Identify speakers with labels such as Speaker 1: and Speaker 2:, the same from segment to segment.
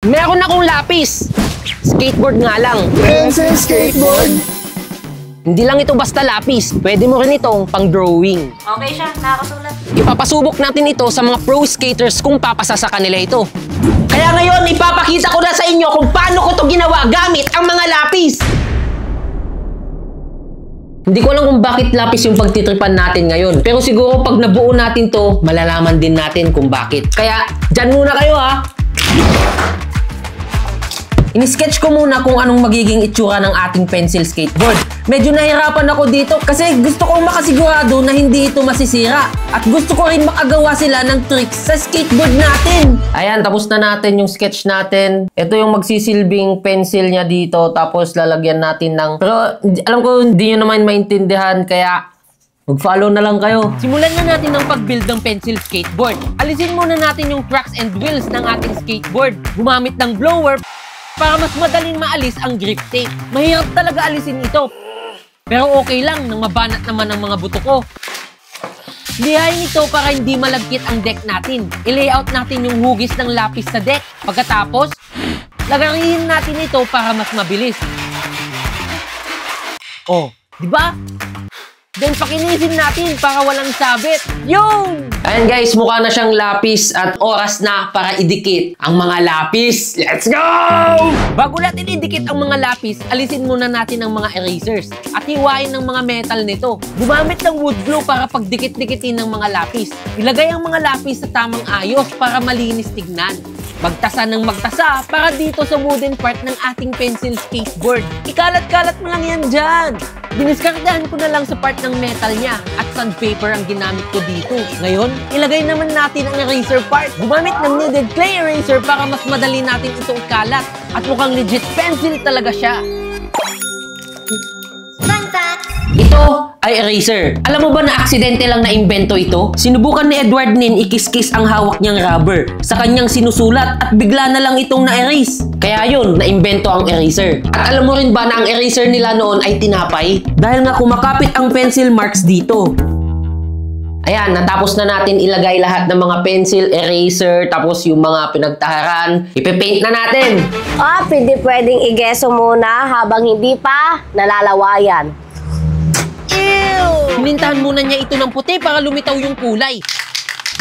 Speaker 1: Meron akong lapis. Skateboard nga lang.
Speaker 2: Pencil skateboard?
Speaker 1: Hindi lang ito basta lapis. Pwede mo rin itong pang-drawing.
Speaker 3: Okay siya, nakakasulat.
Speaker 1: Ipapasubok natin ito sa mga pro skaters kung papasa sa kanila ito. Kaya ngayon, ipapakita ko na sa inyo kung paano ko ito ginawa gamit ang mga lapis. Hindi ko alam kung bakit lapis yung pagtitripan natin ngayon. Pero siguro pag nabuo natin to, malalaman din natin kung bakit. Kaya, dyan muna kayo ha. Ini-sketch ko muna kung anong magiging itsura ng ating pencil skateboard. Medyo nahirapan ako dito kasi gusto kong makasigurado na hindi ito masisira. At gusto ko rin makagawa sila ng tricks sa skateboard natin. Ayan, tapos na natin yung sketch natin. Ito yung magsisilbing pencil niya dito. Tapos lalagyan natin ng... Pero alam ko hindi nyo naman maintindihan kaya... Mag-follow na lang kayo. Simulan na natin ang pag-build ng pencil skateboard. Alisin muna natin yung tracks and wheels ng ating skateboard. Gumamit ng blower para mas madaling maalis ang grip tape. Mahirap talaga alisin ito. Pero okay lang nang mabanat naman ang mga buto ko. Lihain ito para hindi malagkit ang deck natin. I-layout natin yung hugis ng lapis sa deck. Pagkatapos, lagarin natin ito para mas mabilis. Oh, di ba? Then pakinisin natin para walang sabit. Yung! Ayan guys, mukha na siyang lapis at oras na para idikit ang mga lapis. Let's go! Bago natin idikit ang mga lapis, alisin muna natin ang mga erasers at hiwain ng mga metal nito. Gumamit ng wood glue para pagdikit-dikitin ng mga lapis. Ilagay ang mga lapis sa tamang ayos para malinis tignan. Magtasa ng magtasa para dito sa wooden part ng ating pencil skateboard. Ikalat-kalat mo lang yan dyan. Diniskartehan ko na lang sa part ng metal niya at sandpaper ang ginamit ko dito. Ngayon, ilagay naman natin ang eraser part. Gumamit ng kneaded clay eraser para mas madali natin ito ikalat. At mukhang legit pencil talaga siya.
Speaker 3: Fun fact!
Speaker 1: Ito ay eraser. Alam mo ba na aksidente lang na imbento ito? Sinubukan ni Edward Nin ikis-kis ang hawak niyang rubber sa kanyang sinusulat at bigla na lang itong na-erase. Kaya yun, na-imbento ang eraser. At alam mo rin ba na ang eraser nila noon ay tinapay? Dahil nga kumakapit ang pencil marks dito. Ayan, natapos na natin ilagay lahat ng mga pencil, eraser, tapos yung mga pinagtaharan. Ipipaint na natin!
Speaker 3: Pwedeng igeso muna habang hindi pa nalalawayan.
Speaker 1: Pinintahan muna niya ito ng puti para lumitaw yung kulay.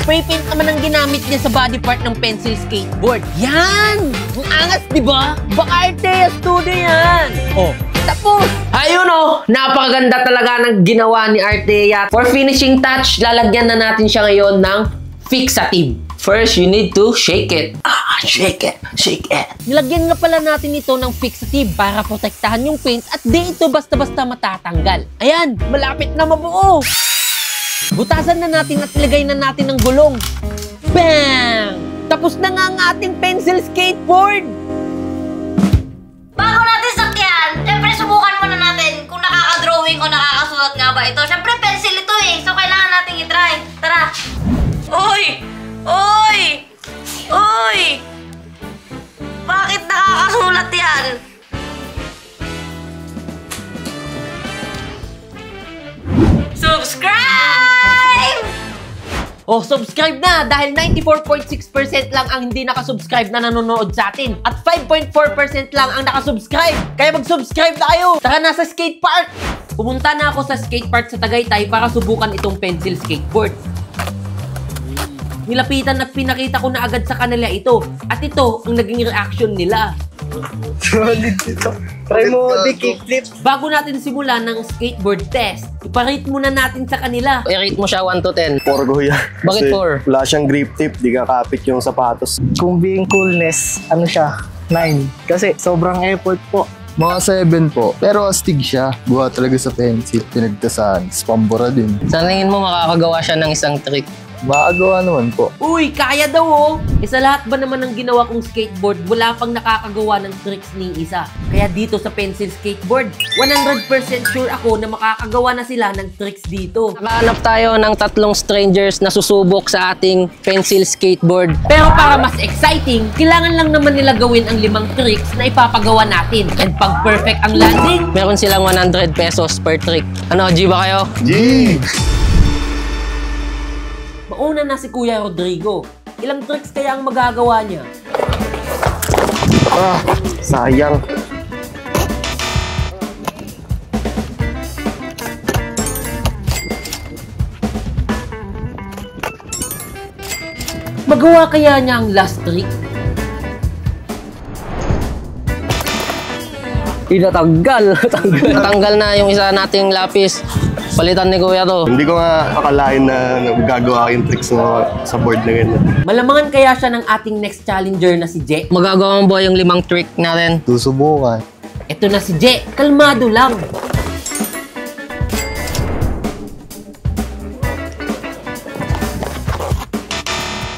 Speaker 1: Spray paint naman ang ginamit niya sa body part ng pencil skateboard. Yan! Ang angas, di ba? Baka Artea Studio yan! Oh, tapos! Ayun oh! Napakaganda talaga ng ginawa ni Artea. For finishing touch, lalagyan na natin siya ngayon ng fixative. First, you need to shake it. Shake it. Shake it. Nilagyan nga pala natin ito ng fixative para protektahan yung paint at di ito basta-basta matatanggal. Ayan, malapit na mabuo. Butasan na natin at ilagay na natin ng gulong. Bang! Tapos na nga ang ating pencil skateboard.
Speaker 3: Bago natin sakyan, syempre subukan muna natin kung nakaka-drawing o nakakasulat nga ba ito. Syempre pencil ito eh, so kailangan natin i-try. Tara! Uy! Uy! Uy! Bakit nakakasulat yan? Subscribe!
Speaker 1: Oh, subscribe na dahil 94.6% lang ang hindi nakasubscribe na nanonood sa atin at 5.4% lang ang nakasubscribe. Kaya mag-subscribe na kayo. Tara na sa skate park. Pumunta na ako sa skate park sa Tagaytay para subukan itong pencil skateboard. Nilapitan at pinakita ko na agad sa kanila ito. At ito ang naging reaction nila.
Speaker 2: Solid ito. Try mo di kickflip.
Speaker 1: Bago natin simulan ng skateboard test, iparate muna natin sa kanila. I-rate mo siya 1 to 10.
Speaker 2: 4 kuya.
Speaker 1: Bakit
Speaker 2: Kasi
Speaker 1: 4?
Speaker 2: Wala siyang grip tip, di kakapit yung sapatos.
Speaker 4: Kung being coolness, ano siya? 9. Kasi sobrang effort po.
Speaker 5: Mga 7 po. Pero astig siya. Buha talaga sa pencil. Pinagtasan. Spambora din.
Speaker 1: Sa tingin mo makakagawa siya ng isang trick?
Speaker 5: Makagawa naman po.
Speaker 1: Uy, kaya daw oh! Sa lahat ba naman ng ginawa kong skateboard, wala pang nakakagawa ng tricks ni isa. Kaya dito sa pencil skateboard, 100% sure ako na makakagawa na sila ng tricks dito. Nakahanap tayo ng 3 strangers na susubok sa ating pencil skateboard. Pero para mas exciting, kailangan lang naman nila gawin ang 5 tricks na ipapagawa natin. And pag perfect ang landing, meron silang 100 pesos per trick. Ano, G ba kayo?
Speaker 2: G!
Speaker 1: Mauna na si Kuya Rodrigo. Ilang tricks kaya ang magagawa niya?
Speaker 2: Ah, sayang.
Speaker 1: Magawa kaya niya ang last trick?
Speaker 6: Natanggal na yung isa nating lapis. Palitan ni Kuya to.
Speaker 2: Hindi ko nga akalain na gagawa ko yung tricks mo sa board na ganyan.
Speaker 1: Malamangan kaya siya ng ating next challenger na si Je?
Speaker 6: Magagawa mo ba yung 5 trick natin?
Speaker 5: Susubukan.
Speaker 1: Ito na si Je, kalmado lang.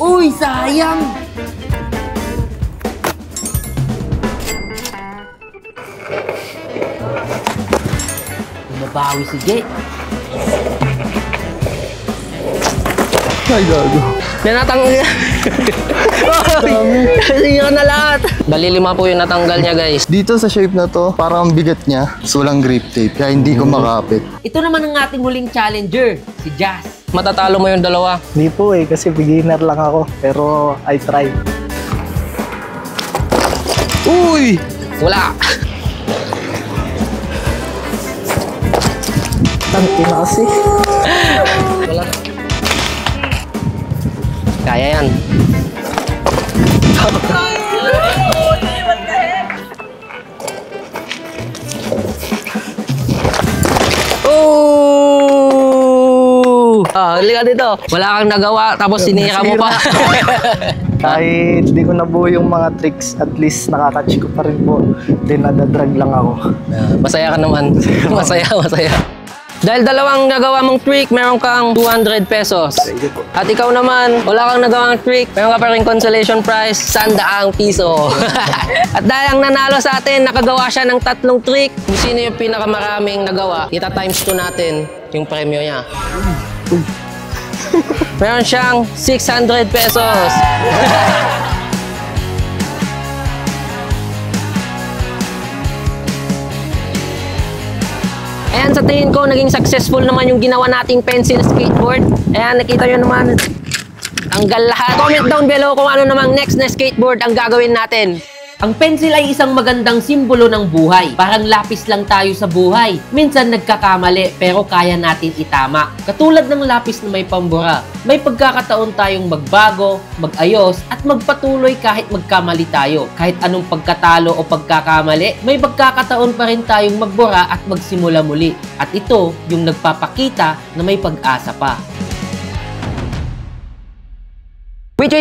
Speaker 1: Uy, sayang! Bumabawi si Je.
Speaker 5: Ay, gago.
Speaker 6: Natanggal. Sira na lahat. Bali 5 po yung natanggal niya, guys.
Speaker 5: Dito sa shape na to, parang ang bigat niya. So, walang grip tape. Kaya hindi ko makapit.
Speaker 1: Ito naman ang ating huling challenger, si Jazz.
Speaker 6: Matatalo mo yung dalawa.
Speaker 4: Hindi po eh, kasi beginner lang ako. Pero I try.
Speaker 6: Uy! Wala.
Speaker 4: Tangki na kasi.
Speaker 6: Wala. Kaya yan. Oh! Halika dito. Wala kang nagawa, tapos sinira mo pa.
Speaker 4: Kahit hindi ko nabuo yung mga tricks, at least nakakatch ko pa rin po. Then nadadrag lang ako.
Speaker 6: Masaya ka naman. Masaya. Dahil dalawang nagawa mong trick, meron kang 200 pesos. At ikaw naman, wala kang nagawang trick, meron ka pa rin consolation prize, 100 piso. At dahil ang nanalo sa atin, nakagawa siya ng 3 trick. Kung sino yung pinakamaraming nagawa, kita times 2 natin yung premyo niya. Meron siyang 600 pesos. Ayan, sa tingin ko, naging successful naman yung ginawa nating pencil skateboard. Ayan, nakita nyo naman, tanggal lahat. Comment down below kung ano namang next na skateboard ang gagawin natin.
Speaker 1: Ang pencil ay isang magandang simbolo ng buhay. Parang lapis lang tayo sa buhay. Minsan nagkakamali pero kaya natin itama. Katulad ng lapis na may pambura. May pagkakataon tayong magbago, magayos at magpatuloy kahit magkamali tayo. Kahit anong pagkatalo o pagkakamali, may pagkakataon pa rin tayong magbura at magsimula muli. At ito yung nagpapakita na may pag-asa pa.
Speaker 6: Wait.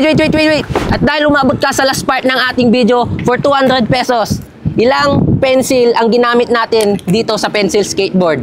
Speaker 6: At dahil umabot ka sa last part ng ating video for 200 pesos, ilang pencil ang ginamit natin dito sa pencil skateboard?